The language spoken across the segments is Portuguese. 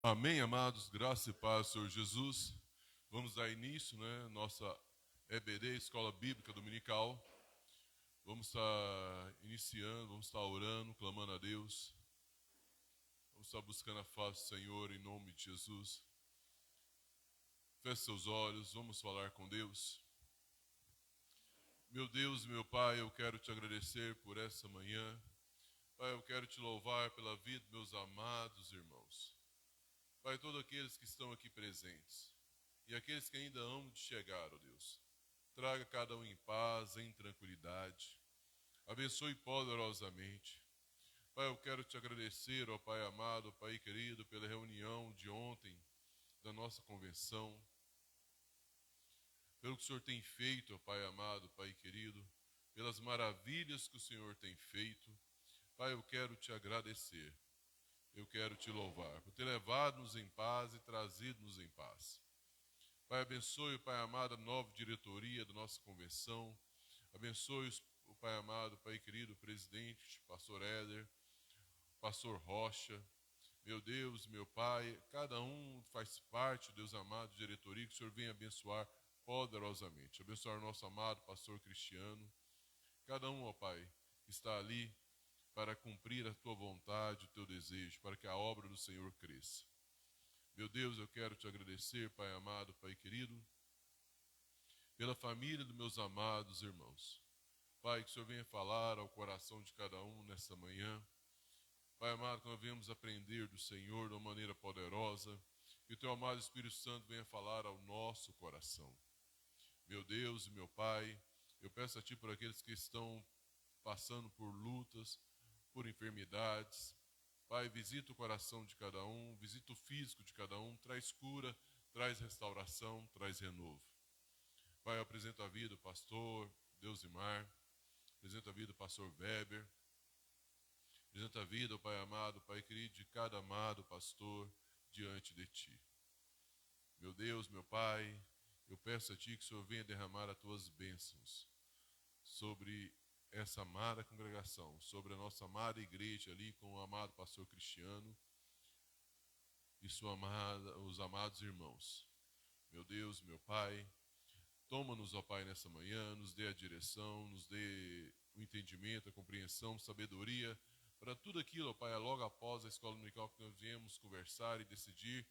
Amém, amados, graça e paz, Senhor Jesus. Vamos dar início, nossa EBD, Escola Bíblica Dominical. Vamos estar iniciando, vamos estar orando, clamando a Deus. Vamos estar buscando a face do Senhor em nome de Jesus. Feche seus olhos, vamos falar com Deus. Meu Deus, meu Pai, eu quero te agradecer por essa manhã. Pai, eu quero te louvar pela vida dos meus amados irmãos. Pai, todos aqueles que estão aqui presentes e aqueles que ainda hão de chegar, ó Deus, traga cada um em paz, em tranquilidade, abençoe poderosamente. Pai, eu quero te agradecer, ó Pai amado, ó Pai querido, pela reunião de ontem da nossa convenção, pelo que o Senhor tem feito, ó Pai amado, Pai querido, pelas maravilhas que o Senhor tem feito. Pai, eu quero te agradecer. Eu quero te louvar por ter levado-nos em paz e trazido-nos em paz. Pai, abençoe, Pai amado, a nova diretoria da nossa convenção. Abençoe o Pai amado, Pai querido, o presidente, pastor Éder, pastor Rocha. Meu Deus, meu Pai, cada um faz parte, Deus amado, de diretoria, que o Senhor venha abençoar poderosamente. Abençoar o nosso amado pastor Cristiano. Cada um, ó Pai, que está ali para cumprir a tua vontade, o teu desejo, para que a obra do Senhor cresça. Meu Deus, eu quero te agradecer, Pai amado, Pai querido, pela família dos meus amados irmãos. Pai, que o Senhor venha falar ao coração de cada um nessa manhã. Pai amado, que nós venhamos aprender do Senhor de uma maneira poderosa, que o teu amado Espírito Santo venha falar ao nosso coração. Meu Deus e meu Pai, eu peço a Ti por aqueles que estão passando por lutas, por enfermidades. Pai, visita o coração de cada um, visita o físico de cada um, traz cura, traz restauração, traz renovo. Pai, eu apresento a vida do pastor Deusimar, apresento a vida do pastor Weber, apresento a vida, Pai amado, Pai querido, de cada amado pastor diante de Ti. Meu Deus, meu Pai, eu peço a Ti que o Senhor venha derramar as Tuas bênçãos sobre essa amada congregação, sobre a nossa amada igreja ali com o amado pastor Cristiano e os amados irmãos. Meu Deus, meu Pai, toma-nos, ó Pai, nessa manhã, nos dê a direção, nos dê o entendimento, a compreensão, sabedoria, para tudo aquilo, ó Pai, logo após a escola dominical que nós viemos conversar e decidir,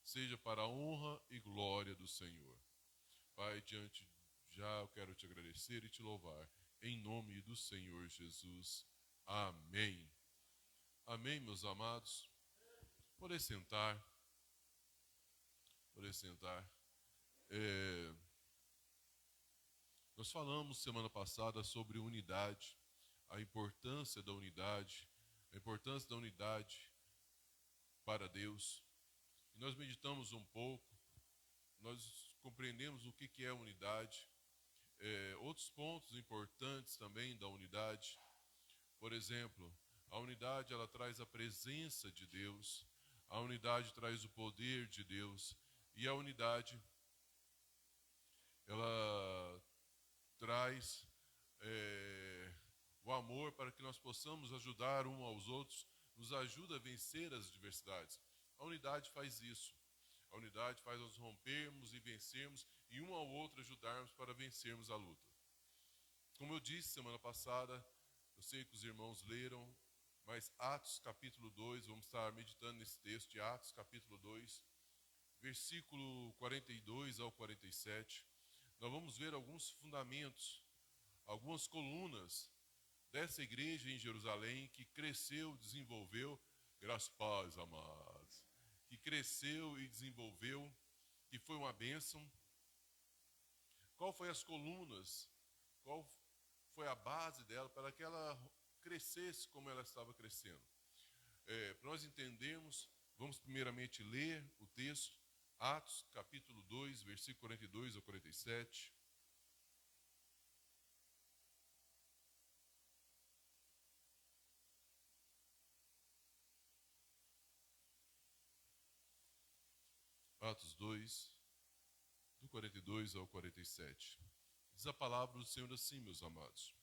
seja para a honra e glória do Senhor. Pai, já eu quero te agradecer e te louvar. Em nome do Senhor Jesus. Amém. Amém, meus amados. Podem sentar. Podem sentar. Nós falamos semana passada sobre unidade, a importância da unidade para Deus. E nós meditamos um pouco, nós compreendemos o que é unidade. Outros pontos importantes também da unidade, por exemplo, a unidade ela traz a presença de Deus, a unidade traz o poder de Deus e a unidade ela traz o amor para que nós possamos ajudar um aos outros, nos ajuda a vencer as adversidades. A unidade faz isso. A unidade faz nós rompermos e vencermos e um ao outro ajudarmos para vencermos a luta. Como eu disse semana passada, eu sei que os irmãos leram, mas Atos capítulo 2, vamos estar meditando nesse texto de Atos capítulo 2, versículo 42 ao 47. Nós vamos ver alguns fundamentos, algumas colunas dessa igreja em Jerusalém que cresceu, desenvolveu, graças a paz, amados, que cresceu e desenvolveu, que foi uma bênção. Qual foi as colunas, qual foi a base dela para que ela crescesse como ela estava crescendo? Para nós entendermos, vamos primeiramente ler o texto, Atos capítulo 2, versículo 42 ao 47. Atos 2, do 42 ao 47. Diz a palavra do Senhor assim, meus amados.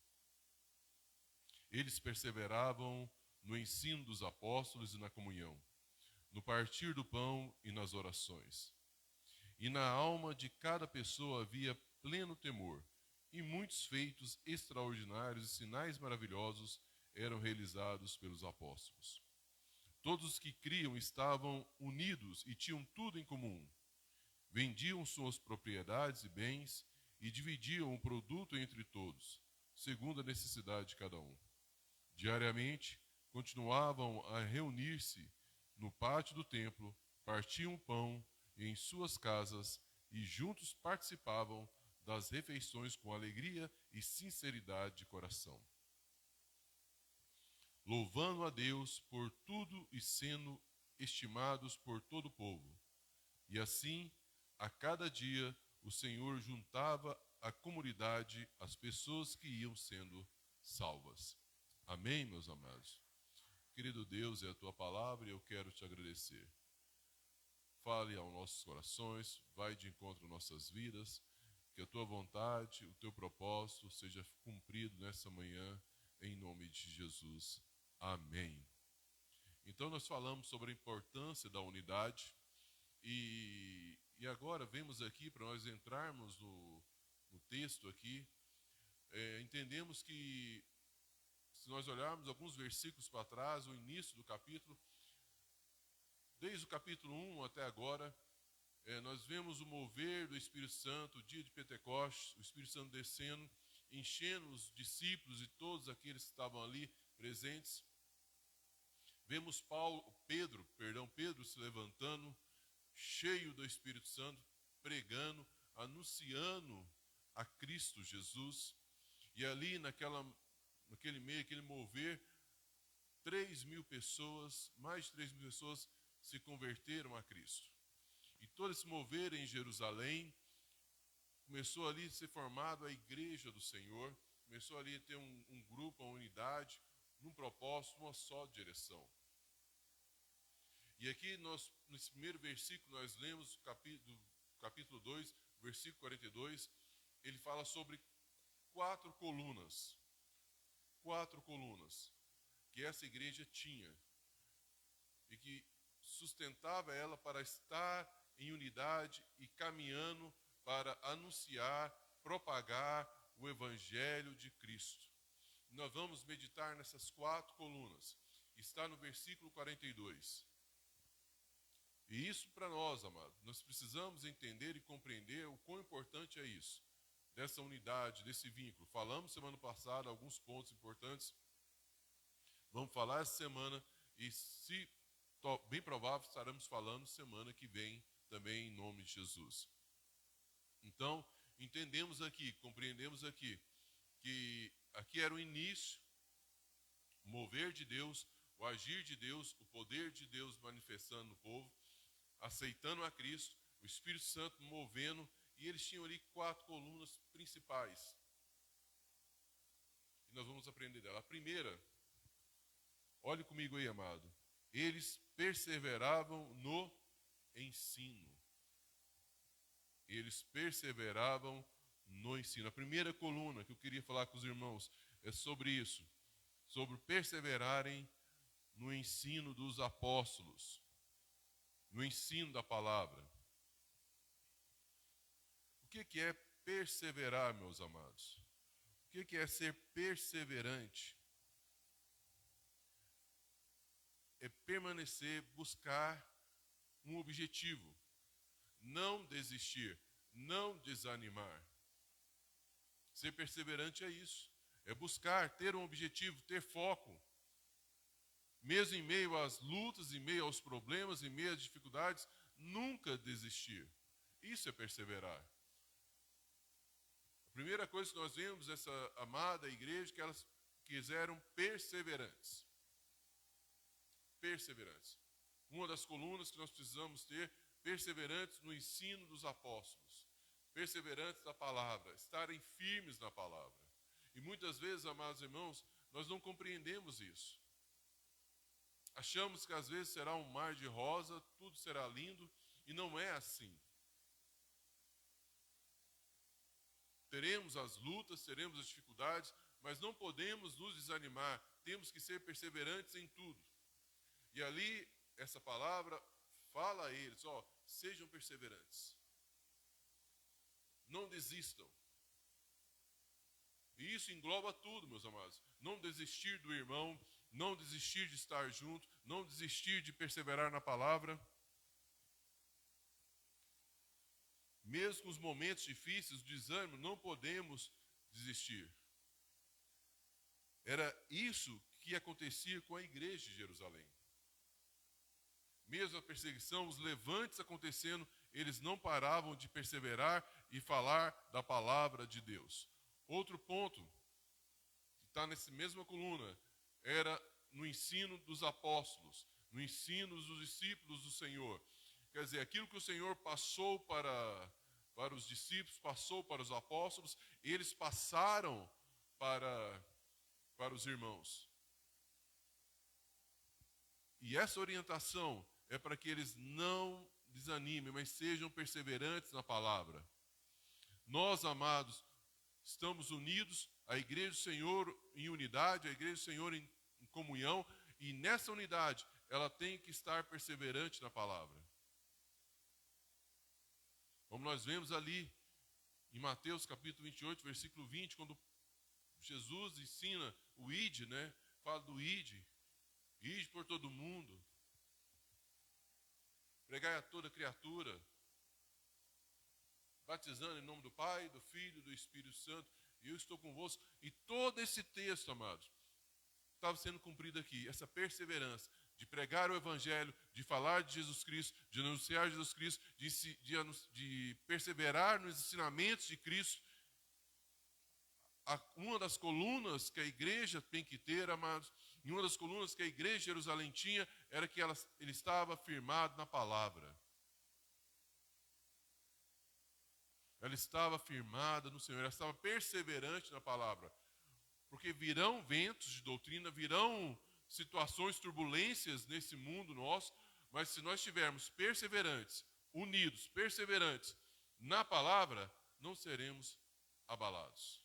Eles perseveravam no ensino dos apóstolos e na comunhão, no partir do pão e nas orações. E na alma de cada pessoa havia pleno temor, e muitos feitos extraordinários e sinais maravilhosos eram realizados pelos apóstolos. Todos os que criam estavam unidos e tinham tudo em comum. Vendiam suas propriedades e bens e dividiam o produto entre todos, segundo a necessidade de cada um. Diariamente, continuavam a reunir-se no pátio do templo, partiam o pão em suas casas e juntos participavam das refeições com alegria e sinceridade de coração, louvando a Deus por tudo e sendo estimados por todo o povo. E assim, a cada dia, o Senhor juntava à comunidade as pessoas que iam sendo salvas. Amém, meus amados? Querido Deus, é a tua palavra e eu quero te agradecer. Fale aos nossos corações, vai de encontro às nossas vidas, que a tua vontade, o teu propósito seja cumprido nessa manhã, em nome de Jesus. Amém. Então nós falamos sobre a importância da unidade e agora vemos aqui, para nós entrarmos no texto aqui, entendemos que se nós olharmos alguns versículos para trás, o início do capítulo, desde o capítulo 1 até agora, nós vemos o mover do Espírito Santo, o dia de Pentecostes, o Espírito Santo descendo, enchendo os discípulos e todos aqueles que estavam ali presentes. Vemos Pedro se levantando, cheio do Espírito Santo, pregando, anunciando a Cristo Jesus. E ali naquele meio, aquele mover, 3.000 pessoas, mais de 3.000 pessoas se converteram a Cristo. E todo esse mover em Jerusalém, começou ali a ser formado a igreja do Senhor, começou ali a ter um grupo, uma unidade, num propósito, uma só direção. E aqui, nesse primeiro versículo, nós lemos capítulo 2, versículo 42, ele fala sobre 4 colunas. 4 colunas que essa igreja tinha e que sustentava ela para estar em unidade e caminhando para anunciar, propagar o Evangelho de Cristo. Nós vamos meditar nessas 4 colunas. Está no versículo 42. E isso para nós, amados, nós precisamos entender e compreender o quão importante é isso, dessa unidade, desse vínculo. Falamos semana passada alguns pontos importantes. Vamos falar essa semana e, se bem provável, estaremos falando semana que vem também em nome de Jesus. Então, entendemos aqui, compreendemos aqui, que aqui era o início, o mover de Deus, o agir de Deus, o poder de Deus manifestando no povo, aceitando a Cristo, o Espírito Santo movendo, e eles tinham ali 4 colunas principais. E nós vamos aprender dela. A primeira, olhe comigo aí, amado. Eles perseveravam no ensino. Eles perseveravam no ensino. A primeira coluna que eu queria falar com os irmãos é sobre isso, sobre perseverarem no ensino dos apóstolos, no ensino da palavra. O que é perseverar, meus amados? O que é ser perseverante? É permanecer, buscar um objetivo, não desistir, não desanimar. Ser perseverante é isso, é buscar, ter um objetivo, ter foco. Mesmo em meio às lutas, em meio aos problemas, em meio às dificuldades, nunca desistir. Isso é perseverar. A primeira coisa que nós vemos essa amada igreja, que elas quiseram perseverantes. Perseverantes. Uma das colunas que nós precisamos ter, perseverantes no ensino dos apóstolos. Perseverantes na palavra, estarem firmes na palavra. E muitas vezes, amados irmãos, nós não compreendemos isso. Achamos que às vezes será um mar de rosa, tudo será lindo, e não é assim. Teremos as lutas, teremos as dificuldades, mas não podemos nos desanimar. Temos que ser perseverantes em tudo. E ali, essa palavra fala a eles, sejam perseverantes. Não desistam. E isso engloba tudo, meus amados. Não desistir do irmão, não desistir de estar junto, não desistir de perseverar na palavra. Mesmo com os momentos difíceis, o desânimo, não podemos desistir. Era isso que acontecia com a igreja de Jerusalém. Mesmo a perseguição, os levantes acontecendo, eles não paravam de perseverar e falar da palavra de Deus. Outro ponto, que está nessa mesma coluna, era no ensino dos apóstolos, no ensino dos discípulos do Senhor. Quer dizer, aquilo que o Senhor passou para os discípulos, passou para os apóstolos, eles passaram para os irmãos. E essa orientação é para que eles não desanimem, mas sejam perseverantes na palavra. Nós, amados, estamos unidos, a igreja do Senhor em unidade, a igreja do Senhor em comunhão, e nessa unidade ela tem que estar perseverante na palavra. Como nós vemos ali em Mateus capítulo 28, versículo 20, quando Jesus ensina o ide, fala do ide por todo mundo, pregai a toda criatura, batizando em nome do Pai, do Filho e do Espírito Santo, e eu estou convosco. E todo esse texto, amados, estava sendo cumprido aqui, essa perseverança de pregar o Evangelho, de falar de Jesus Cristo, de anunciar Jesus Cristo, de perseverar nos ensinamentos de Cristo. Uma das colunas que a igreja tem que ter, amados, e uma das colunas que a igreja de Jerusalém tinha, era que ele estava firmado na palavra. Ela estava firmada no Senhor, ela estava perseverante na palavra. Porque virão ventos de doutrina, virão situações, turbulências nesse mundo nosso, mas se nós estivermos perseverantes, unidos, perseverantes na palavra, não seremos abalados.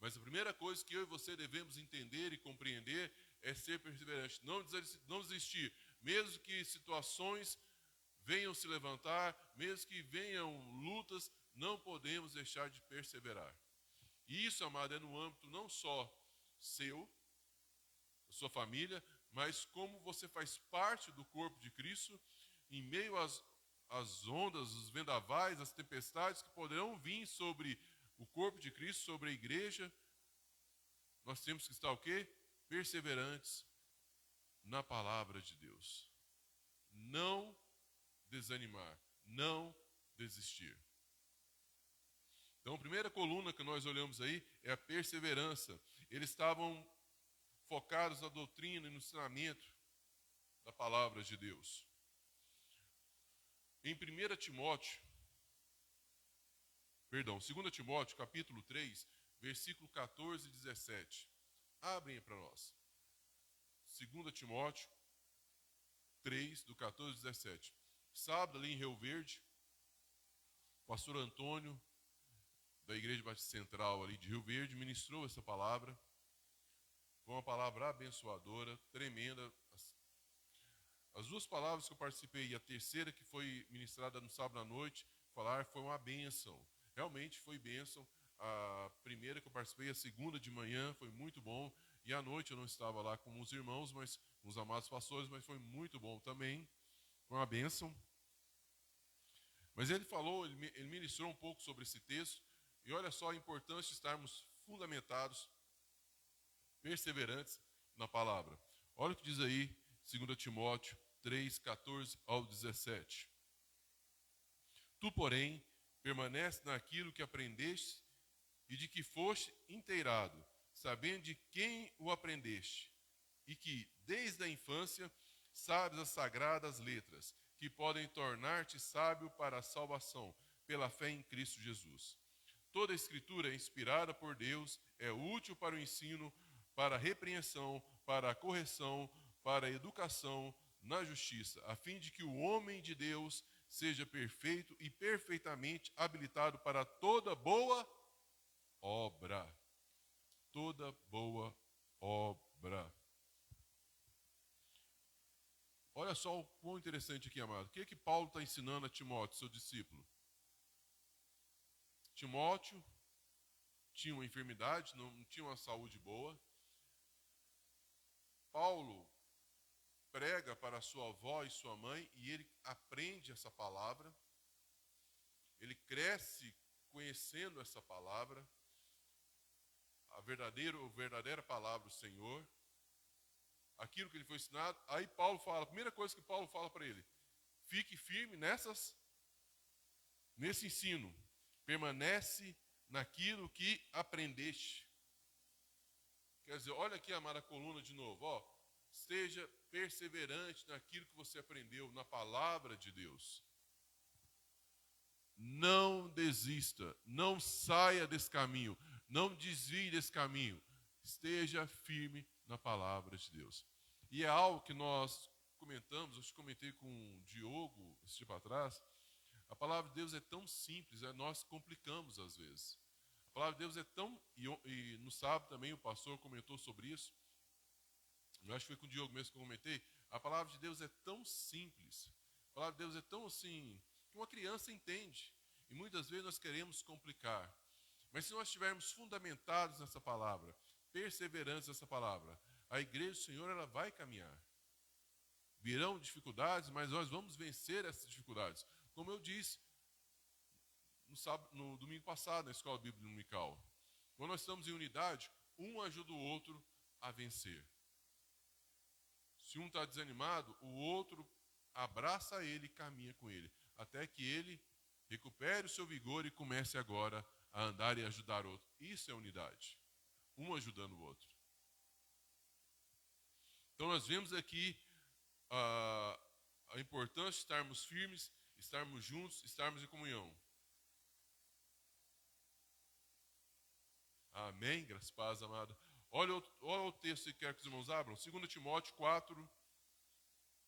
Mas a primeira coisa que eu e você devemos entender e compreender é ser perseverante, não desistir, mesmo que situações venham se levantar, mesmo que venham lutas, não podemos deixar de perseverar. E isso, amado, é no âmbito não só seu, da sua família, mas como você faz parte do corpo de Cristo, em meio às ondas, os vendavais, as tempestades que poderão vir sobre o corpo de Cristo, sobre a igreja, nós temos que estar o quê? Perseverantes na palavra de Deus. Não desanimar, não desistir. Então, a primeira coluna que nós olhamos aí é a perseverança. Eles estavam focados na doutrina e no ensinamento da palavra de Deus. Em 2 Timóteo, capítulo 3, versículo 14 e 17. Abrem aí para nós. 2 Timóteo 3, do 14 e 17. Sábado, ali em Rio Verde, o pastor Antônio, da Igreja Batista Central ali de Rio Verde, ministrou essa palavra. Foi uma palavra abençoadora, tremenda. As duas palavras que eu participei e a terceira que foi ministrada no sábado à noite, foi uma bênção. Realmente foi bênção. A primeira que eu participei, a segunda de manhã, foi muito bom. E à noite eu não estava lá com os irmãos, mas com os amados pastores, mas foi muito bom também. Foi uma bênção. Mas ele ministrou um pouco sobre esse texto. E olha só a importância de estarmos fundamentados, perseverantes na palavra. Olha o que diz aí, 2 Timóteo 3, 14 ao 17. Tu, porém, permanece naquilo que aprendeste e de que foste inteirado, sabendo de quem o aprendeste, e que, desde a infância, sabes as sagradas letras, que podem tornar-te sábio para a salvação, pela fé em Cristo Jesus. Toda a Escritura é inspirada por Deus, é útil para o ensino, para a repreensão, para a correção, para a educação na justiça, a fim de que o homem de Deus seja perfeito e perfeitamente habilitado para toda boa obra. Toda boa obra. Olha só o quão interessante aqui, amado. O que é que Paulo está ensinando a Timóteo, seu discípulo? Timóteo tinha uma enfermidade, não tinha uma saúde boa. Paulo prega para sua avó e sua mãe e ele aprende essa palavra. Ele cresce conhecendo essa palavra, a verdadeira palavra do Senhor, aquilo que ele foi ensinado. Aí Paulo fala, a primeira coisa que Paulo fala para ele: fique firme nesse ensino, permanece naquilo que aprendeste. Quer dizer, olha aqui, amada, coluna de novo, ó. Seja perseverante naquilo que você aprendeu, na palavra de Deus. Não desista, não saia desse caminho, não desvie desse caminho. Esteja firme na palavra de Deus. E é algo que nós comentamos, eu comentei com o Diogo esse tempo atrás. A palavra de Deus é tão simples, nós complicamos às vezes. A palavra de Deus é tão... E no sábado também o pastor comentou sobre isso. Eu acho que foi com o Diogo mesmo que eu comentei. A palavra de Deus é tão simples. A palavra de Deus é tão assim, que uma criança entende. E muitas vezes nós queremos complicar. Mas se nós estivermos fundamentados nessa palavra, perseverantes nessa palavra, a igreja do Senhor, ela vai caminhar. Virão dificuldades, mas nós vamos vencer essas dificuldades. Como eu disse no domingo passado, na Escola Bíblica Dominical. Quando nós estamos em unidade, um ajuda o outro a vencer. Se um está desanimado, o outro abraça ele e caminha com ele, até que ele recupere o seu vigor e comece agora a andar e ajudar o outro. Isso é unidade, um ajudando o outro. Então nós vemos aqui a importância de estarmos firmes, estarmos juntos, estarmos em comunhão. Amém? Graças a paz, amado. Olha o texto que quero que os irmãos abram. 2 Timóteo 4,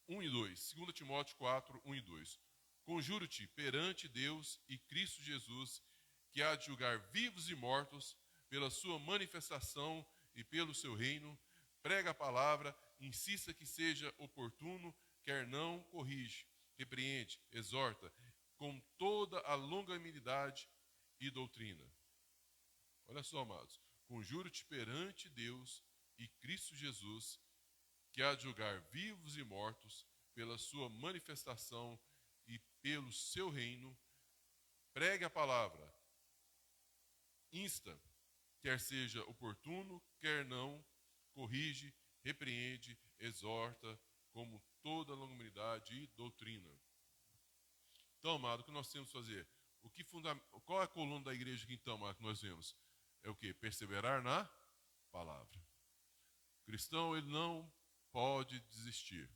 1 e 2. 2 Timóteo 4, 1 e 2. Conjuro-te perante Deus e Cristo Jesus, que há de julgar vivos e mortos pela sua manifestação e pelo seu reino. Prega a palavra, insista que seja oportuno, quer não, corrige, repreende, exorta, com toda a longanimidade e doutrina. Olha só, amados. Conjuro-te perante Deus e Cristo Jesus, que há de julgar vivos e mortos pela sua manifestação e pelo seu reino. Pregue a palavra, insta, quer seja oportuno, quer não, corrige, repreende, exorta, como toda longanimidade e doutrina. Então, amado, o que nós temos que fazer? Qual é a coluna da igreja aqui, então, amado, que nós vemos? É o quê? Perseverar na palavra. O cristão, ele não pode desistir.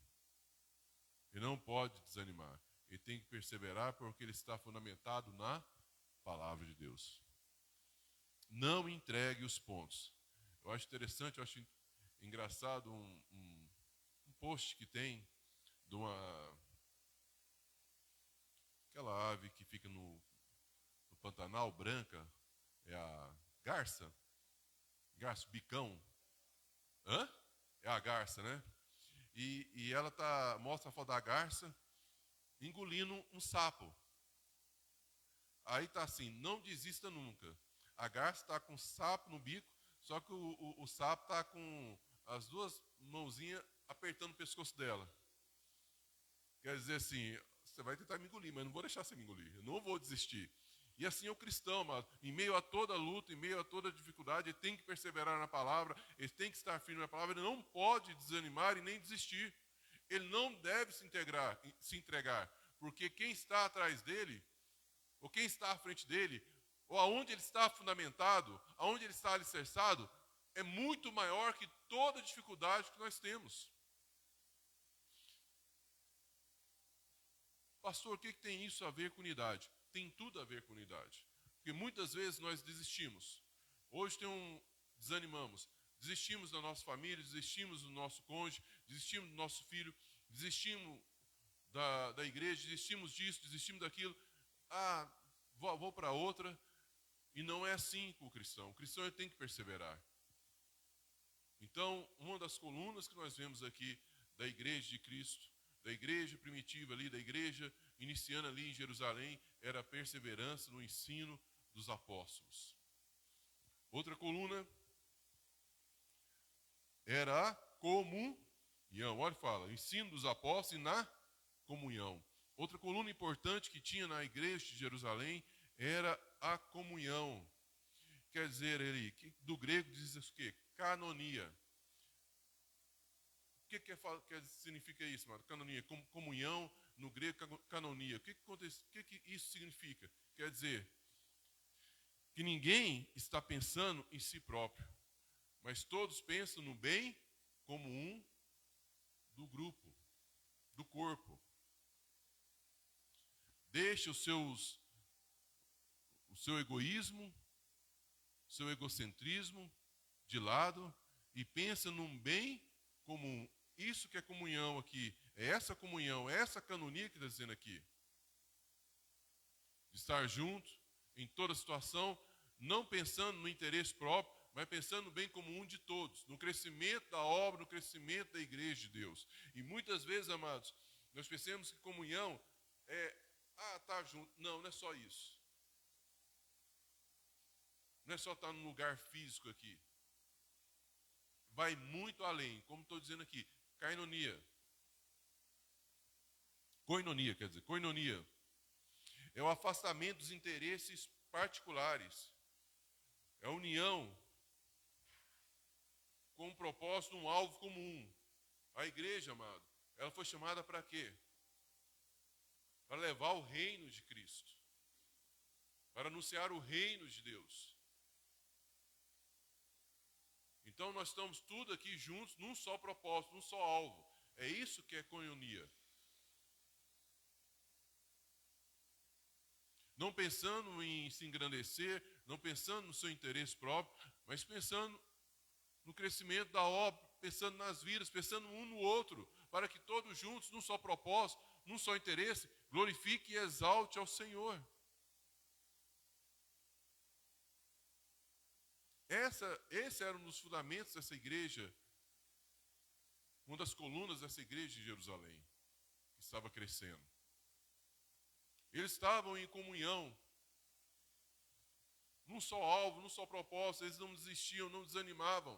Ele não pode desanimar. Ele tem que perseverar porque ele está fundamentado na palavra de Deus. Não entregue os pontos. Eu acho interessante, eu acho engraçado um post que tem de aquela ave que fica no Pantanal, branca, é a garça, bicão. Hã? É a garça, né? E ela mostra a foto da garça engolindo um sapo. Aí tá assim, não desista nunca. A garça está com o sapo no bico, só que o sapo está com as duas mãozinhas apertando o pescoço dela. Quer dizer assim, você vai tentar me engolir, mas não vou deixar você me engolir. Eu não vou desistir. E assim é o cristão, amado. Em meio a toda luta, em meio a toda dificuldade, ele tem que perseverar na palavra, ele tem que estar firme na palavra, ele não pode desanimar e nem desistir. Ele não deve se entregar, porque quem está atrás dele, ou quem está à frente dele, ou aonde ele está fundamentado, aonde ele está alicerçado, é muito maior que toda dificuldade que nós temos. Pastor, o que tem isso a ver com unidade? Tem tudo a ver com unidade. Porque muitas vezes nós desistimos. Hoje desanimamos. Desistimos da nossa família, desistimos do nosso cônjuge, desistimos do nosso filho, desistimos da igreja, desistimos disso, desistimos daquilo. Vou para outra. E não é assim com o cristão. O cristão ele tem que perseverar. Então, uma das colunas que nós vemos aqui da igreja de Cristo, da igreja primitiva ali, da igreja iniciando ali em Jerusalém, era a perseverança no ensino dos apóstolos. Outra coluna era a comunhão. Olha, fala, ensino dos apóstolos e na comunhão. Outra coluna importante que tinha na igreja de Jerusalém era a comunhão. Quer dizer, ele, do grego diz o quê? Canonia. O que significa isso, mano? Canonia, comunhão, no grego, canonia. O que isso significa? Quer dizer, que ninguém está pensando em si próprio, mas todos pensam no bem comum do grupo, do corpo. Deixa o seu egoísmo, o seu egocentrismo de lado e pensa num bem comum. Isso que é comunhão aqui, é essa comunhão, é essa canonia que está dizendo aqui. De estar junto em toda situação, não pensando no interesse próprio, mas pensando no bem comum de todos, no crescimento da obra, no crescimento da igreja de Deus. E muitas vezes, amados, nós pensamos que comunhão é, estar junto. Não, não é só isso. Não é só estar num lugar físico aqui. Vai muito além, como estou dizendo aqui, koinonia. Koinonia. É o afastamento dos interesses particulares. É a união com um propósito, um alvo comum. A igreja, amado, ela foi chamada para quê? Para levar o reino de Cristo. Para anunciar o reino de Deus. Então nós estamos tudo aqui juntos num só propósito, num só alvo. É isso que é koinonia. Não pensando em se engrandecer, não pensando no seu interesse próprio, mas pensando no crescimento da obra, pensando nas vidas, pensando um no outro, para que todos juntos, num só propósito, num só interesse, glorifique e exalte ao Senhor. Esse era um dos fundamentos dessa igreja, uma das colunas dessa igreja de Jerusalém, que estava crescendo. Eles estavam em comunhão, num só alvo, num só propósito, eles não desistiam, não desanimavam.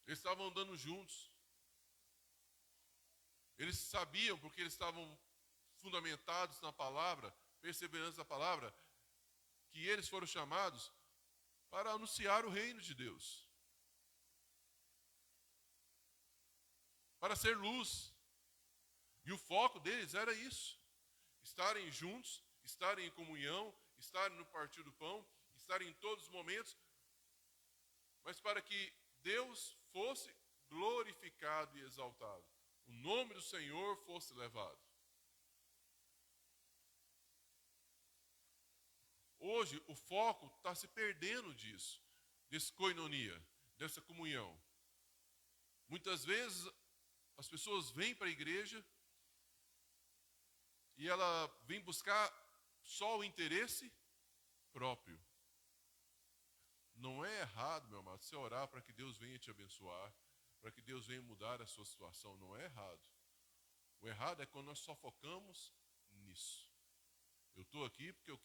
Eles estavam andando juntos. Eles sabiam, porque eles estavam fundamentados na palavra, perseverantes na palavra, que eles foram chamados para anunciar o reino de Deus. Para ser luz. E o foco deles era isso. Estarem juntos, estarem em comunhão, estarem no partir do pão, estarem em todos os momentos, mas para que Deus fosse glorificado e exaltado. O nome do Senhor fosse levado. Hoje, o foco está se perdendo disso, desse koinonia, dessa comunhão. Muitas vezes, as pessoas vêm para a igreja e ela vem buscar só o interesse próprio. Não é errado, meu amado, você orar para que Deus venha te abençoar, para que Deus venha mudar a sua situação. Não é errado. O errado é quando nós só focamos nisso. Eu estou aqui porque eu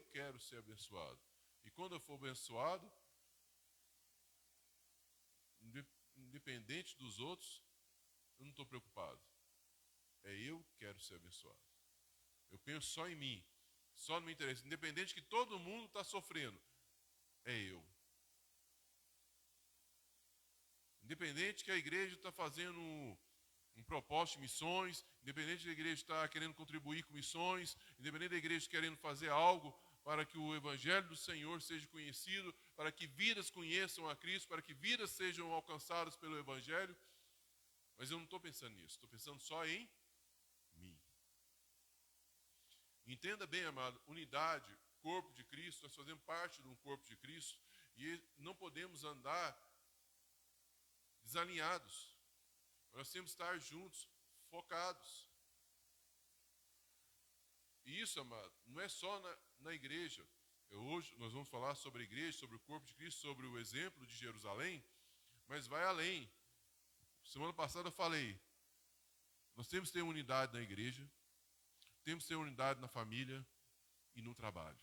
quero ser abençoado. E quando eu for abençoado, independente dos outros, eu não estou preocupado. É eu que quero ser abençoado. Eu penso só em mim, só no meu interesse. Independente que todo mundo está sofrendo, é eu. Independente que a igreja está fazendo um propósito de missões, independente da igreja estar querendo contribuir com missões, independente da igreja querendo fazer algo para que o evangelho do Senhor seja conhecido, para que vidas conheçam a Cristo, para que vidas sejam alcançadas pelo evangelho. Mas eu não estou pensando nisso, estou pensando só em mim. Entenda bem, amado, unidade, corpo de Cristo, nós fazemos parte de um corpo de Cristo e não podemos andar desalinhados. Nós temos que estar juntos, focados. E isso, amado, não é só na igreja. Hoje nós vamos falar sobre a igreja, sobre o corpo de Cristo, sobre o exemplo de Jerusalém, mas vai além. Semana passada eu falei, nós temos que ter unidade na igreja, temos que ter unidade na família e no trabalho.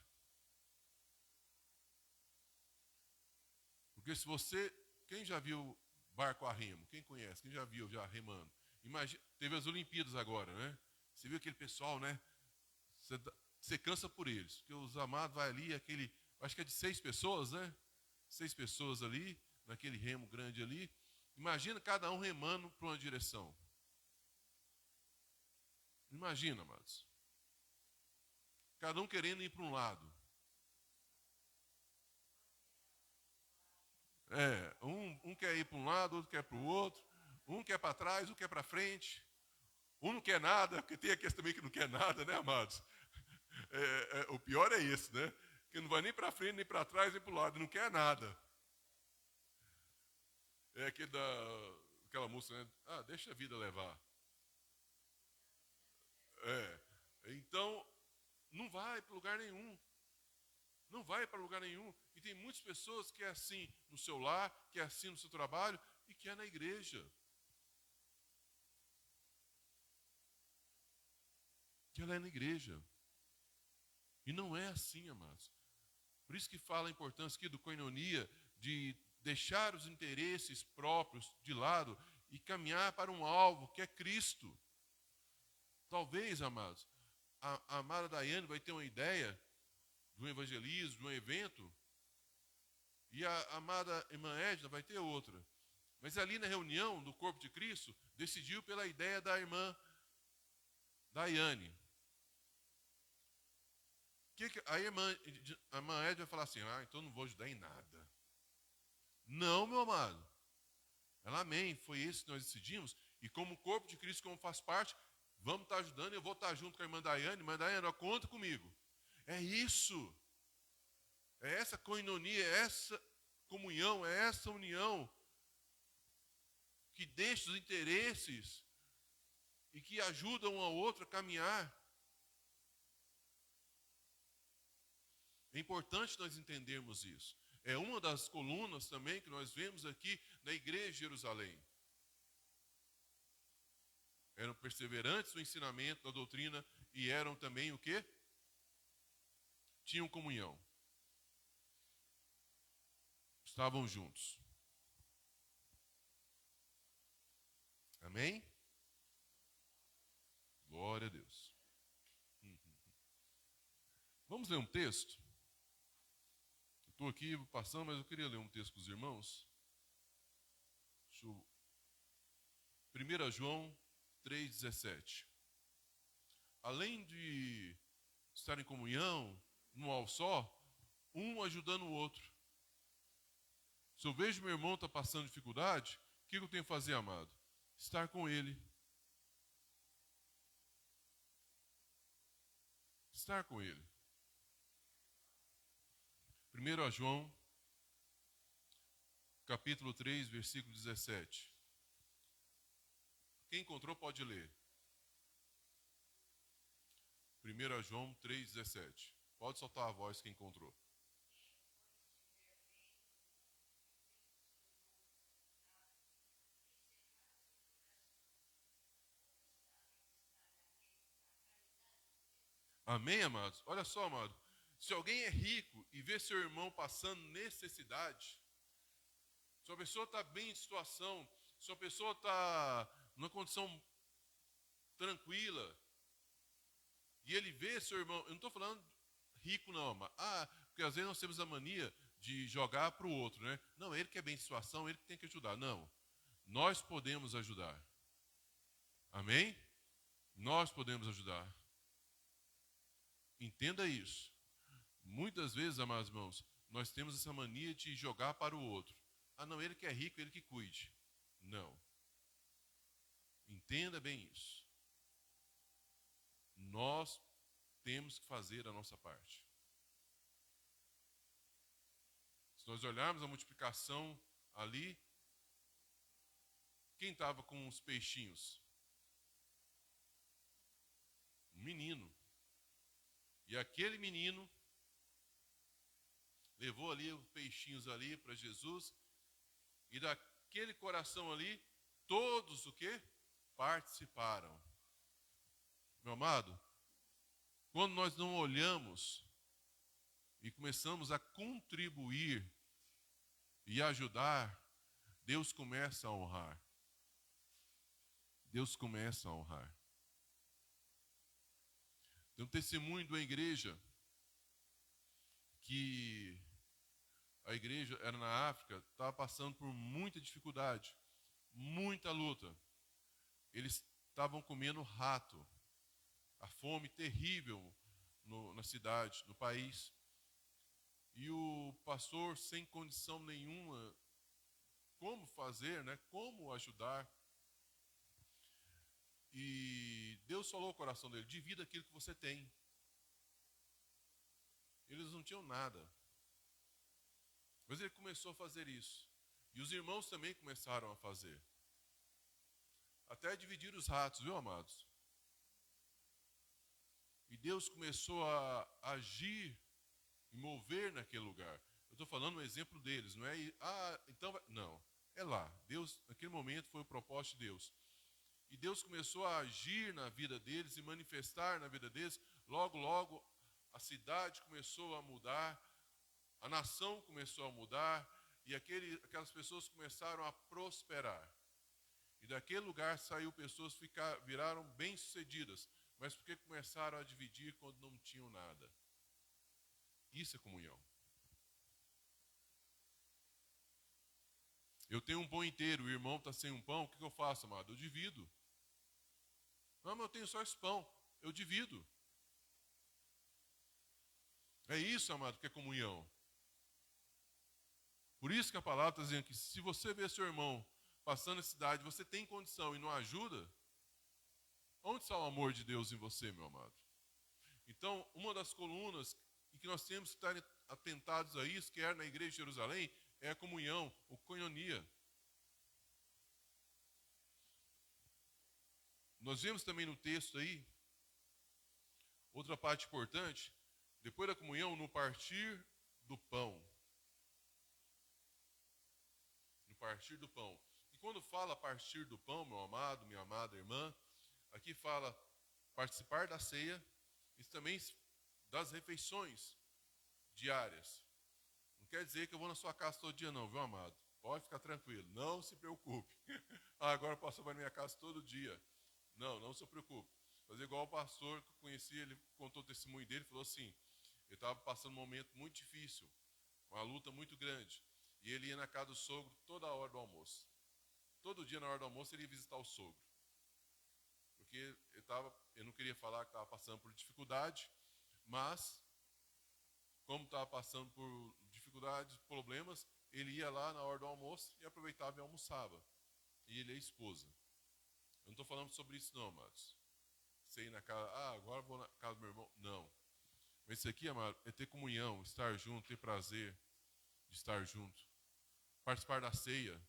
Porque se você, quem já viu barco a remo? Quem conhece? Quem já viu já remando? Imagina, teve as Olimpíadas agora, né? Você viu aquele pessoal, né? Você cansa por eles, porque os amados vai ali, aquele, acho que é de 6 pessoas, né? 6 pessoas ali, naquele remo grande ali. Imagina cada um remando para uma direção. Imagina, amados. Cada um querendo ir para um lado. Um quer ir para um lado, outro quer para o outro. Um quer para trás, outro quer para frente. Um não quer nada, porque tem aqueles também que não quer nada, né, amados? O pior é esse, né? Que não vai nem para frente, nem para trás, nem para o lado, não quer nada. É aquela música, né? Ah, deixa a vida levar. Então, não vai para lugar nenhum. Não vai para lugar nenhum. E tem muitas pessoas que é assim no seu lar, que é assim no seu trabalho e que é na igreja. Que ela é na igreja. E não é assim, amados. Por isso que fala a importância aqui do koinonia, de deixar os interesses próprios de lado e caminhar para um alvo que é Cristo. Talvez, amados, a amada Daiane vai ter uma ideia de um evangelismo, de um evento, e a amada irmã Edna vai ter outra. Mas ali na reunião do corpo de Cristo, decidiu pela ideia da irmã Daiane. A irmã Edna vai falar assim, então não vou ajudar em nada. Não, meu amado. Ela, amém, foi isso que nós decidimos, e como corpo de Cristo, como faz parte, vamos estar ajudando, eu vou estar junto com a irmã Daiane, mas Daiane, conta comigo. É isso. É essa koinonia, é essa comunhão, é essa união que deixa os interesses e que ajuda um ao outro a caminhar. É importante nós entendermos isso. É uma das colunas também que nós vemos aqui na igreja de Jerusalém. Eram perseverantes no ensinamento, na doutrina, e eram também o quê? Tinham comunhão. Estavam juntos. Amém? Glória a Deus. Vamos ler um texto? Estou aqui passando, mas eu queria ler um texto com os irmãos. 1 João 3,17. Além de estar em comunhão, num ao só, um ajudando o outro. Se eu vejo meu irmão está passando dificuldade, o que eu tenho que fazer, amado? Estar com ele. Estar com ele. 1 João, capítulo 3, versículo 17. Quem encontrou pode ler. 1 João 3, 17. Pode soltar a voz quem encontrou. Amém, amados? Olha só, amado. Se alguém é rico e vê seu irmão passando necessidade, se a pessoa está bem em situação, se a pessoa está numa condição tranquila, e ele vê seu irmão, eu não estou falando rico não, mas, porque às vezes nós temos a mania de jogar para o outro, né? Não, ele que é bem em situação, ele que tem que ajudar. Não, nós podemos ajudar. Amém? Nós podemos ajudar. Entenda isso. Muitas vezes, amados irmãos, nós temos essa mania de jogar para o outro. Não, ele que é rico, ele que cuide. Não. Entenda bem isso. Nós temos que fazer a nossa parte. Se nós olharmos a multiplicação ali, quem estava com os peixinhos? Um menino. E aquele menino levou ali os peixinhos ali para Jesus, e daquele coração ali, todos o quê? Participaram. Meu amado, quando nós não olhamos e começamos a contribuir e ajudar, Deus começa a honrar. Deus começa a honrar. Tem um testemunho da igreja que a igreja era na África, estava passando por muita dificuldade, muita luta. Eles estavam comendo rato, a fome terrível na cidade, no país. E o pastor, sem condição nenhuma, como fazer, né? Como ajudar. E Deus falou ao coração dele: divida aquilo que você tem. Eles não tinham nada. Mas ele começou a fazer isso. E os irmãos também começaram a fazer. Até dividir os ratos, viu, amados? E Deus começou a agir e mover naquele lugar. Eu estou falando um exemplo deles, não é? Então, não. É lá. Deus, naquele momento, foi o propósito de Deus. E Deus começou a agir na vida deles e manifestar na vida deles. Logo, logo, a cidade começou a mudar, a nação começou a mudar, e aquelas pessoas começaram a prosperar. E daquele lugar saiu pessoas que viraram bem-sucedidas, mas porque começaram a dividir quando não tinham nada. Isso é comunhão. Eu tenho um pão inteiro, o irmão está sem um pão, o que eu faço, amado? Eu divido. Não, mas eu tenho só esse pão. Eu divido. É isso, amado, que é comunhão. Por isso que a palavra está dizendo que se você vê seu irmão passando necessidade, você tem condição e não ajuda, onde está o amor de Deus em você, meu amado? Então, uma das colunas em que nós temos que estar atentados a isso, que era na igreja de Jerusalém, é a comunhão, o koinonia. Nós vemos também no texto aí, outra parte importante, depois da comunhão, no partir do pão. No partir do pão. E quando fala partir do pão, meu amado, minha amada irmã, aqui fala participar da ceia e também das refeições diárias. Não quer dizer que eu vou na sua casa todo dia não, viu, amado? Pode ficar tranquilo, não se preocupe. Agora o pastor vai na minha casa todo dia. Não se preocupe. Fazer igual o pastor que eu conheci, ele contou o testemunho dele, falou assim, ele estava passando um momento muito difícil, uma luta muito grande, e ele ia na casa do sogro toda a hora do almoço. Todo dia na hora do almoço ele ia visitar o sogro. Porque ele não queria falar que estava passando por dificuldade, mas, como estava passando por dificuldades, problemas, ele ia lá na hora do almoço e aproveitava e almoçava. E ele é a esposa. Eu não estou falando sobre isso não, amados. Você ir na casa, agora vou na casa do meu irmão. Não. Mas isso aqui, amado, é ter comunhão, estar junto, ter prazer de estar junto. Participar da ceia,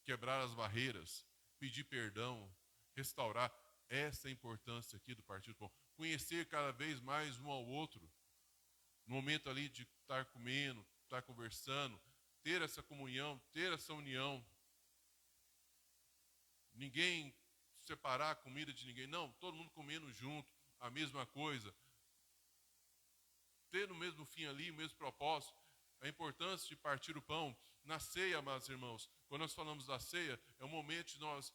quebrar as barreiras, pedir perdão, restaurar. Essa é a importância aqui do partir do pão. Conhecer cada vez mais um ao outro. No momento ali de estar comendo, estar conversando, ter essa comunhão, ter essa união. Ninguém separar a comida de ninguém. Não, todo mundo comendo junto, a mesma coisa. Ter o mesmo fim ali, o mesmo propósito. A importância de partir o pão. Na ceia, amados irmãos, quando nós falamos da ceia, é o momento de nós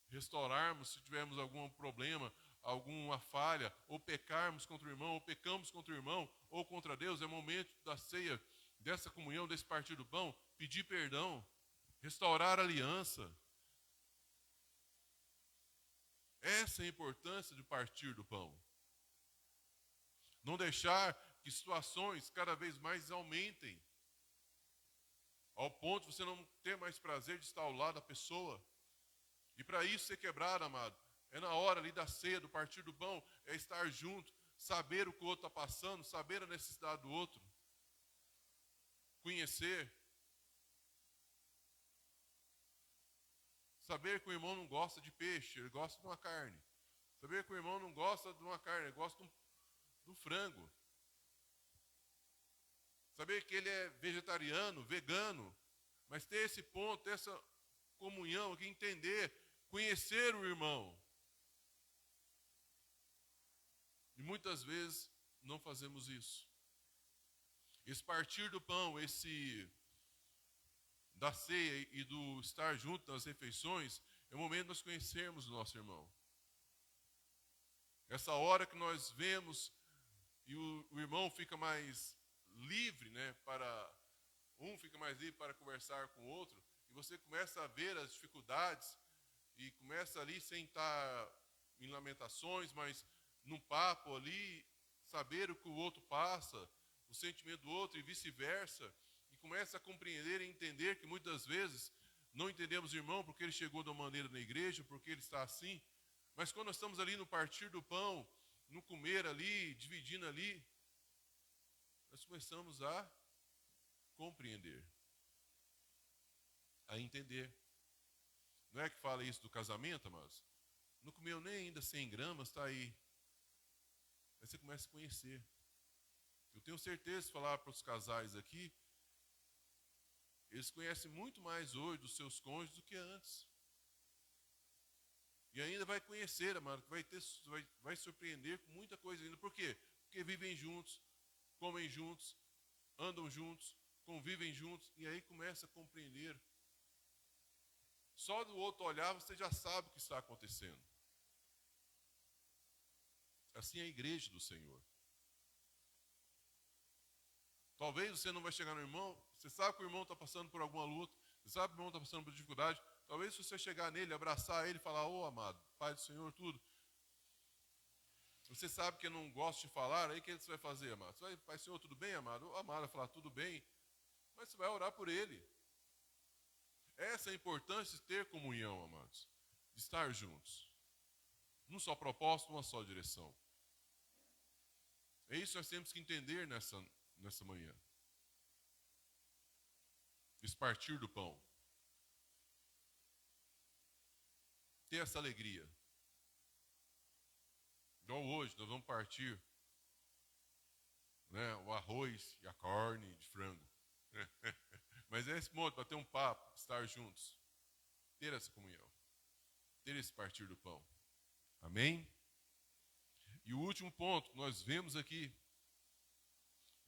restaurarmos, se tivermos algum problema, alguma falha, ou pecarmos contra o irmão, ou pecamos contra o irmão, ou contra Deus, é o momento da ceia, dessa comunhão, desse partir do pão, pedir perdão, restaurar a aliança. Essa é a importância de partir do pão. Não deixar que situações cada vez mais aumentem, ao ponto de você não ter mais prazer de estar ao lado da pessoa. E para isso ser quebrado, amado, é na hora ali da ceia, do partir do pão, é estar junto, saber o que o outro está passando, saber a necessidade do outro, conhecer, saber que o irmão não gosta de peixe, ele gosta de uma carne, saber que o irmão não gosta de uma carne, ele gosta do frango, saber que ele é vegetariano, vegano, mas ter esse ponto, essa comunhão, aqui, entender conhecer o irmão. E muitas vezes não fazemos isso. Esse partir do pão, esse da ceia e do estar junto nas refeições, é o momento de nós conhecermos o nosso irmão. Essa hora que nós vemos e o irmão fica mais livre, né, um fica mais livre para conversar com o outro, e você começa a ver as dificuldades e começa ali sem estar em lamentações, mas num papo ali, saber o que o outro passa, o sentimento do outro e vice-versa, e começa a compreender e entender que muitas vezes não entendemos o irmão porque ele chegou de uma maneira na igreja, porque ele está assim, mas quando nós estamos ali no partir do pão, no comer ali, dividindo ali, nós começamos a compreender, a entender. Não é que fala isso do casamento, amados? Não comeu nem ainda 100 gramas, está aí. Aí você começa a conhecer. Eu tenho certeza de falar para os casais aqui, eles conhecem muito mais hoje dos seus cônjuges do que antes. E ainda vai conhecer, amado, vai surpreender com muita coisa ainda. Por quê? Porque vivem juntos, comem juntos, andam juntos, convivem juntos, e aí começa a compreender. Só do outro olhar você já sabe o que está acontecendo. Assim é a igreja do Senhor. Talvez você não vai chegar no irmão, você sabe que o irmão está passando por alguma luta, você sabe que o irmão está passando por dificuldade, talvez se você chegar nele, abraçar ele e falar, ô amado, Pai do Senhor, tudo. Você sabe que eu não gosto de falar, aí o que você vai fazer, amado? Você vai, Pai do Senhor, tudo bem, amado? O amado vai falar, tudo bem, mas você vai orar por ele. Essa é a importância de ter comunhão, amados, de estar juntos. Num só propósito, uma só direção. É isso que nós temos que entender nessa manhã. Esse partir do pão. Ter essa alegria. Igual hoje, nós vamos partir, né, o arroz e a carne de frango. Mas é esse modo, para ter um papo, estar juntos. Ter essa comunhão. Ter esse partir do pão. Amém? E o último ponto que nós vemos aqui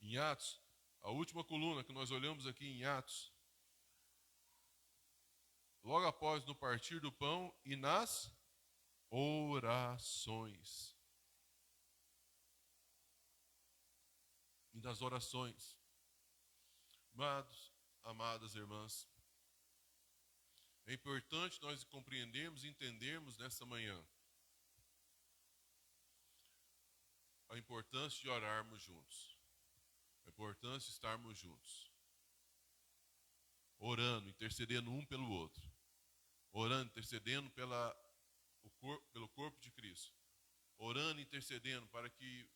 em Atos, a última coluna que nós olhamos aqui em Atos, logo após no partir do pão e nas orações. E nas orações. Amados, amadas irmãs, é importante nós compreendermos e entendermos nessa manhã a importância de orarmos juntos. A importância de estarmos juntos. Orando, intercedendo um pelo outro. Orando, intercedendo pelo corpo de Cristo. Orando, intercedendo para que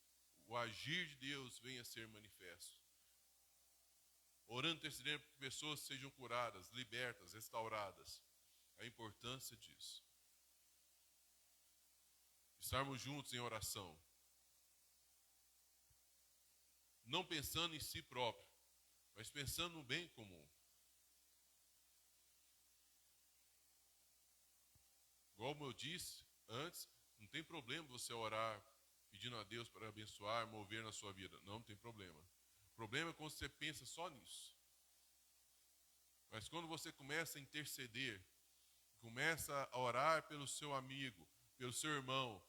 o agir de Deus venha a ser manifesto. Orando, intercedendo para que pessoas sejam curadas, libertas, restauradas. A importância disso. Estarmos juntos em oração. Não pensando em si próprio, mas pensando no bem comum. Como eu disse antes, não tem problema você orar pedindo a Deus para abençoar, mover na sua vida. Não tem problema. O problema é quando você pensa só nisso. Mas quando você começa a interceder, começa a orar pelo seu amigo, pelo seu irmão,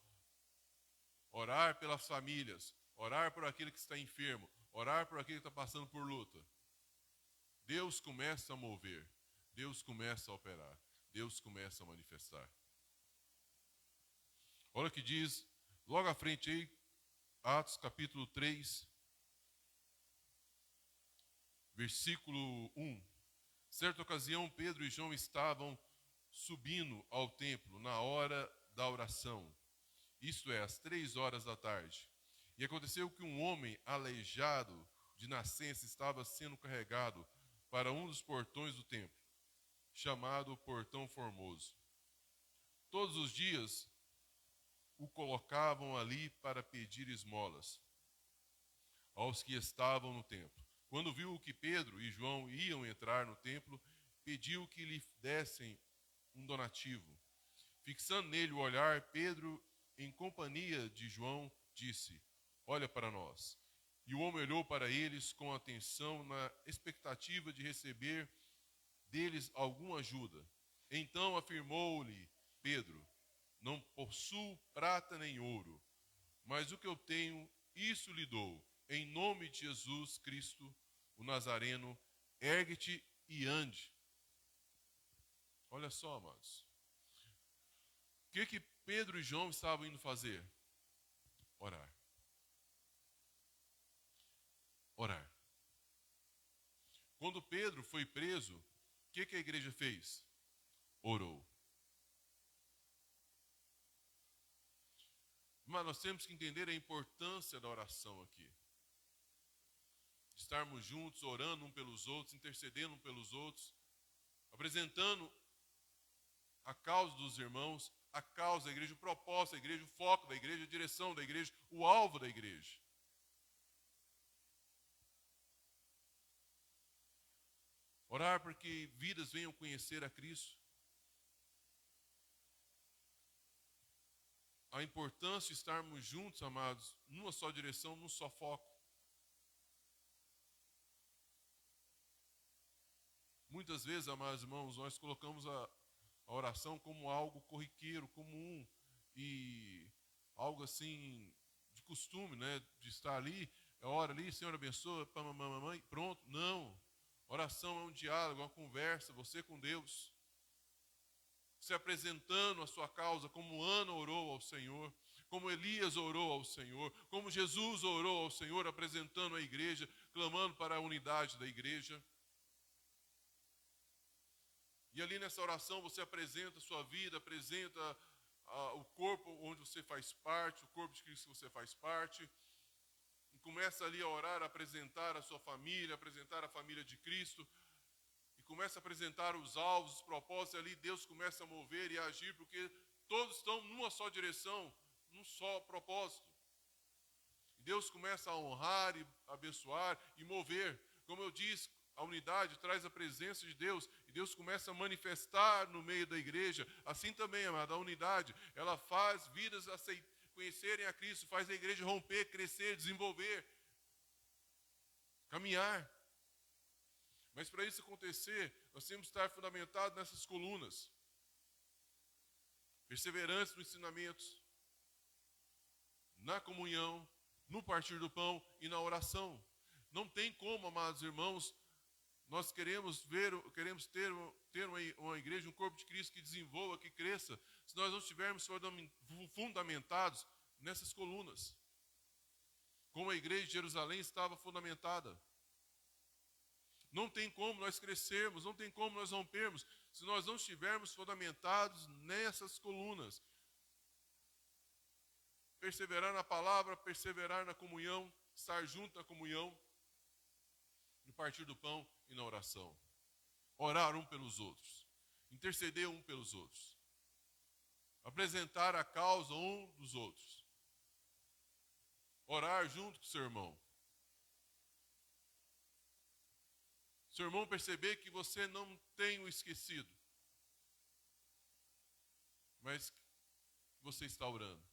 orar pelas famílias, orar por aquele que está enfermo, orar por aquele que está passando por luta, Deus começa a mover, Deus começa a operar, Deus começa a manifestar. Olha o que diz, logo à frente aí, Atos capítulo 3, versículo 1. Certa ocasião, Pedro e João estavam subindo ao templo na hora da oração, isto é, às 3 horas da tarde. E aconteceu que um homem aleijado de nascença estava sendo carregado para um dos portões do templo, chamado Portão Formoso. Todos os dias o colocavam ali para pedir esmolas aos que estavam no templo. Quando viu que Pedro e João iam entrar no templo, pediu que lhe dessem um donativo. Fixando nele o olhar, Pedro, em companhia de João, disse: olha para nós. E o homem olhou para eles com atenção, na expectativa de receber deles alguma ajuda. Então afirmou-lhe Pedro: não possuo prata nem ouro, mas o que eu tenho, isso lhe dou. Em nome de Jesus Cristo, o Nazareno, ergue-te e ande. Olha só, amados. O que Pedro e João estavam indo fazer? Orar. Orar. Quando Pedro foi preso, o que a igreja fez? Orou. Mas nós temos que entender a importância da oração aqui. Estarmos juntos, orando um pelos outros, intercedendo um pelos outros, apresentando a causa dos irmãos, a causa da igreja, o propósito da igreja, o foco da igreja, a direção da igreja, o alvo da igreja. Orar para que vidas venham conhecer a Cristo. A importância de estarmos juntos, amados, numa só direção, num só foco. Muitas vezes, amados irmãos, nós colocamos a oração como algo corriqueiro, comum e algo assim de costume, né? De estar ali, ora ali, Senhor abençoa, mamãe, pronto. Não. Oração é um diálogo, é uma conversa, você com Deus. Se apresentando a sua causa, como Ana orou ao Senhor, como Elias orou ao Senhor, como Jesus orou ao Senhor, apresentando a igreja, clamando para a unidade da igreja. E ali nessa oração você apresenta a sua vida, apresenta o corpo onde você faz parte, o corpo de Cristo que você faz parte. E começa ali a orar, a apresentar a sua família, apresentar a família de Cristo. E começa a apresentar os alvos, os propósitos. E ali Deus começa a mover e a agir, porque todos estão numa só direção, num só propósito. E Deus começa a honrar e abençoar e mover. Como eu disse, a unidade traz a presença de Deus e Deus começa a manifestar no meio da igreja. Assim também, amada, a unidade, ela faz vidas conhecerem a Cristo, faz a igreja romper, crescer, desenvolver, caminhar. Mas para isso acontecer, nós temos que estar fundamentados nessas colunas, perseverantes nos ensinamentos, na comunhão, no partir do pão e na oração. Não tem como, amados irmãos, nós queremos ter uma igreja, um corpo de Cristo que desenvolva, que cresça, se nós não estivermos fundamentados nessas colunas. Como a igreja de Jerusalém estava fundamentada. Não tem como nós crescermos, não tem como nós rompermos, se nós não estivermos fundamentados nessas colunas. Perseverar na palavra, perseverar na comunhão, estar junto na comunhão, no partir do pão e na oração. Orar um pelos outros. Interceder um pelos outros. Apresentar a causa um dos outros. Orar junto com o seu irmão. Seu irmão perceber que você não tem o esquecido, mas você está orando.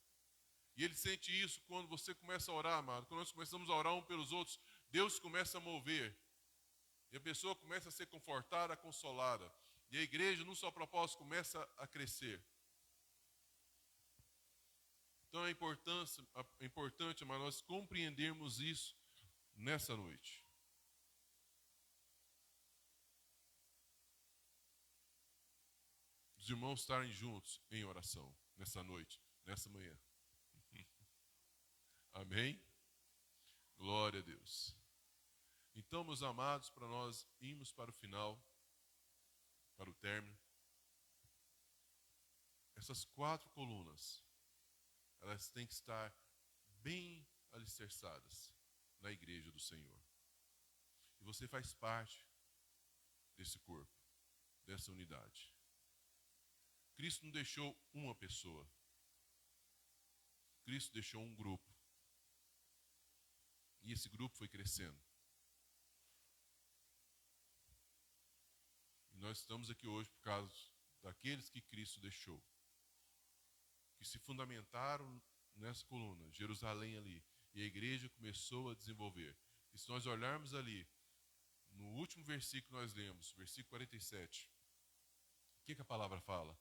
E ele sente isso quando você começa a orar, amado. Quando nós começamos a orar um pelos outros, Deus começa a mover. E a pessoa começa a ser confortada, consolada. E a igreja, num só propósito, começa a crescer. Então é importante, mas nós compreendermos isso nessa noite. Os irmãos estarem juntos em oração, nessa noite, nessa manhã. Amém? Glória a Deus. Então, meus amados, para nós irmos para o final, para o término, essas 4 colunas, elas têm que estar bem alicerçadas na igreja do Senhor. E você faz parte desse corpo, dessa unidade. Cristo não deixou uma pessoa. Cristo deixou um grupo. E esse grupo foi crescendo. E nós estamos aqui hoje por causa daqueles que Cristo deixou. que se fundamentaram nessa coluna, Jerusalém ali, e a igreja começou a desenvolver. E se nós olharmos ali, no último versículo que nós lemos, versículo 47, o que a palavra fala?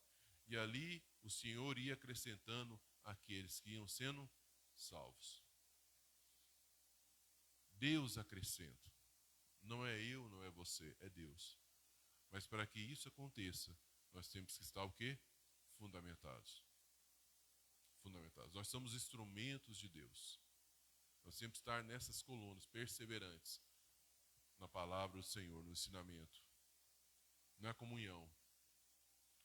E ali o Senhor ia acrescentando aqueles que iam sendo salvos. Deus acrescenta. Não é eu, não é você, é Deus. Mas para que isso aconteça, nós temos que estar o quê? Fundamentados. Fundamentados. Nós somos instrumentos de Deus. Nós temos que estar nessas colunas, perseverantes, na palavra do Senhor, no ensinamento, na comunhão.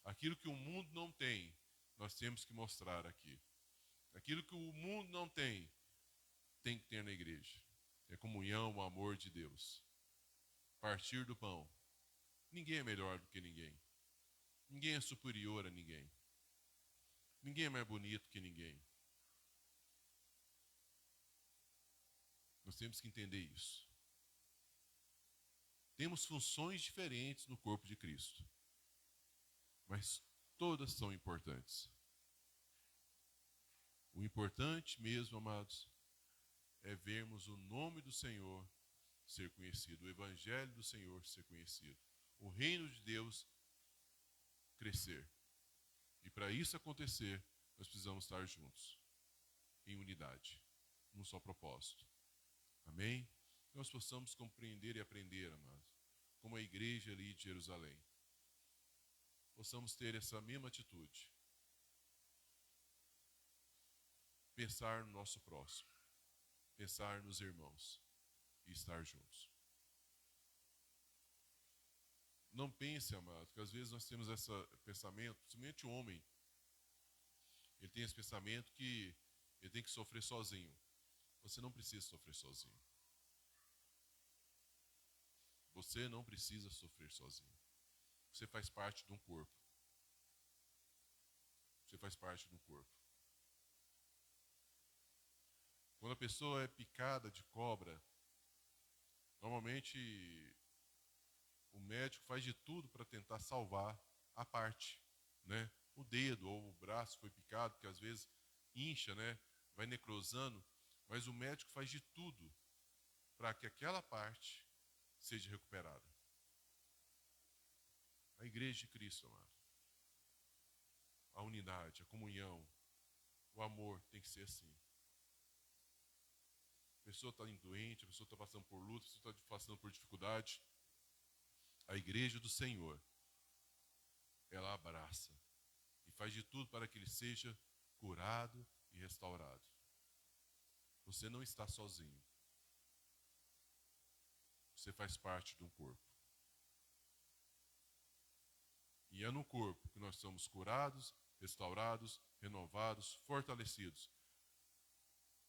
Aquilo que o mundo não tem, nós temos que mostrar aqui. Aquilo que o mundo não tem, tem que ter na igreja. É comunhão, o amor de Deus. Partir do pão. Ninguém é melhor do que ninguém. Ninguém é superior a ninguém. Ninguém é mais bonito que ninguém. Nós temos que entender isso. Temos funções diferentes no corpo de Cristo, mas todas são importantes. O importante mesmo, amados, é vermos o nome do Senhor ser conhecido, o evangelho do Senhor ser conhecido, o reino de Deus crescer. E para isso acontecer, nós precisamos estar juntos, em unidade, num só propósito. Amém? Que nós possamos compreender e aprender, amados, como a igreja ali de Jerusalém. Possamos ter essa mesma atitude. Pensar no nosso próximo, pensar nos irmãos e estar juntos. Não pense, amado, que às vezes nós temos esse pensamento, principalmente o homem, ele tem esse pensamento que ele tem que sofrer sozinho. Você não precisa sofrer sozinho. Você não precisa sofrer sozinho. Você faz parte de um corpo. Você faz parte de um corpo. Quando a pessoa é picada de cobra, normalmente o médico faz de tudo para tentar salvar a parte, né? O dedo ou o braço foi picado, que às vezes incha, né? Vai necrosando, mas o médico faz de tudo para que aquela parte seja recuperada. A igreja de Cristo, amado. A unidade, a comunhão, o amor tem que ser assim. A pessoa está doente, a pessoa está passando por luta, a pessoa está passando por dificuldade. A igreja do Senhor, ela abraça e faz de tudo para que ele seja curado e restaurado. Você não está sozinho. Você faz parte de um corpo. E é no corpo que nós somos curados, restaurados, renovados, fortalecidos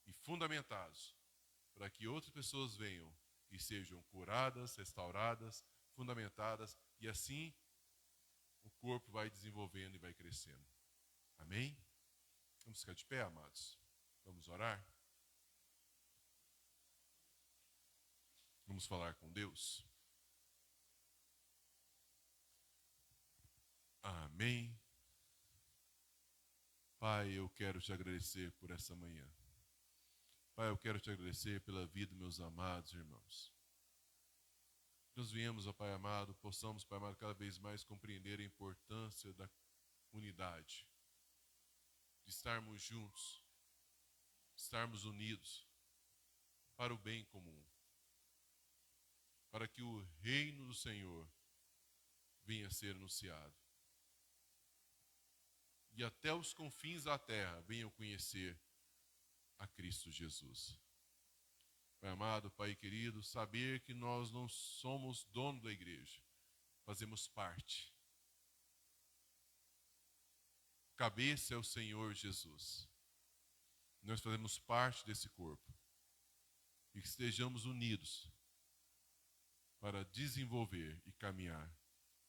e fundamentados para que outras pessoas venham e sejam curadas, restauradas, fundamentadas, e assim o corpo vai desenvolvendo e vai crescendo. Amém? Vamos ficar de pé, amados? Vamos orar? Vamos falar com Deus? Amém. Pai, eu quero te agradecer por essa manhã. Pai, eu quero te agradecer pela vida dos meus amados irmãos. Nós viemos, ó Pai amado, possamos, Pai amado, cada vez mais compreender a importância da unidade, de estarmos juntos, de estarmos unidos para o bem comum, para que o reino do Senhor venha a ser anunciado. E até os confins da terra venham conhecer a Cristo Jesus. Pai amado, Pai querido, saber que nós não somos dono da igreja, fazemos parte. Cabeça é o Senhor Jesus. Nós fazemos parte desse corpo. E que estejamos unidos para desenvolver e caminhar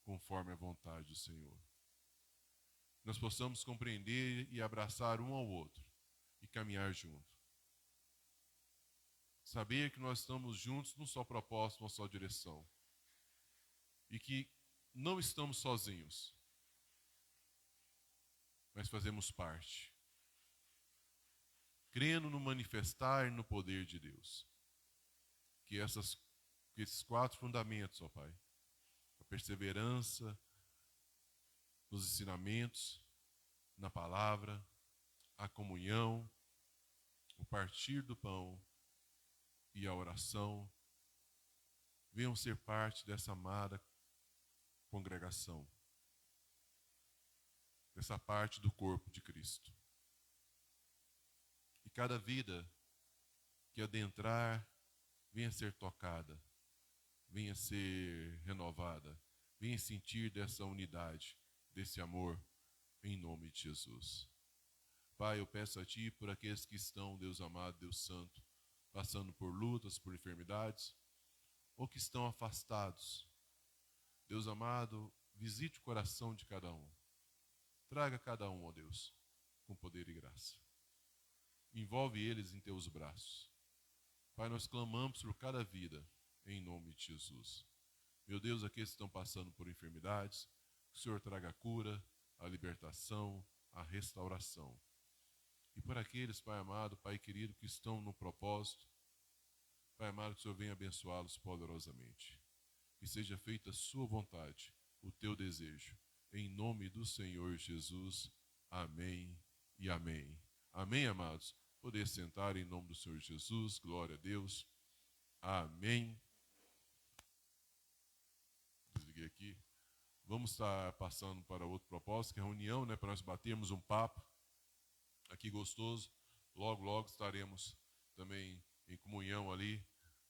conforme a vontade do Senhor. Nós possamos compreender e abraçar um ao outro e caminhar junto. Saber que nós estamos juntos num só propósito, numa só direção. E que não estamos sozinhos, mas fazemos parte crendo no manifestar e no poder de Deus. Que esses 4 fundamentos, ó Pai, a perseverança nos ensinamentos, na palavra, a comunhão, o partir do pão e a oração, venham ser parte dessa amada congregação, dessa parte do corpo de Cristo. E cada vida que adentrar venha ser tocada, venha ser renovada, venha sentir dessa unidade, desse amor, em nome de Jesus. Pai, eu peço a Ti por aqueles que estão, Deus amado, Deus santo, passando por lutas, por enfermidades, ou que estão afastados. Deus amado, visite o coração de cada um. Traga cada um, ó Deus, com poder e graça. Envolve eles em Teus braços. Pai, nós clamamos por cada vida, em nome de Jesus. Meu Deus, aqueles que estão passando por enfermidades, que o Senhor traga a cura, a libertação, a restauração. E por aqueles, Pai amado, Pai querido, que estão no propósito, Pai amado, que o Senhor venha abençoá-los poderosamente. Que seja feita a sua vontade, o teu desejo. Em nome do Senhor Jesus. Amém e amém. Amém, amados? Poder sentar em nome do Senhor Jesus. Glória a Deus. Amém. Desliguei aqui. Vamos estar passando para outro propósito, que é a reunião, né, para nós batermos um papo aqui gostoso. Logo, logo estaremos também em comunhão ali,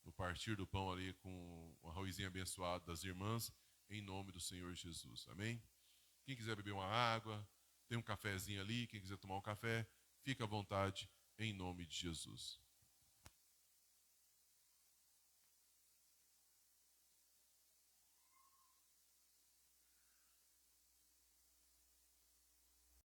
no partir do pão ali, com o arrozinho abençoado das irmãs, em nome do Senhor Jesus. Amém? Quem quiser beber uma água, tem um cafezinho ali, quem quiser tomar um café, fica à vontade, em nome de Jesus.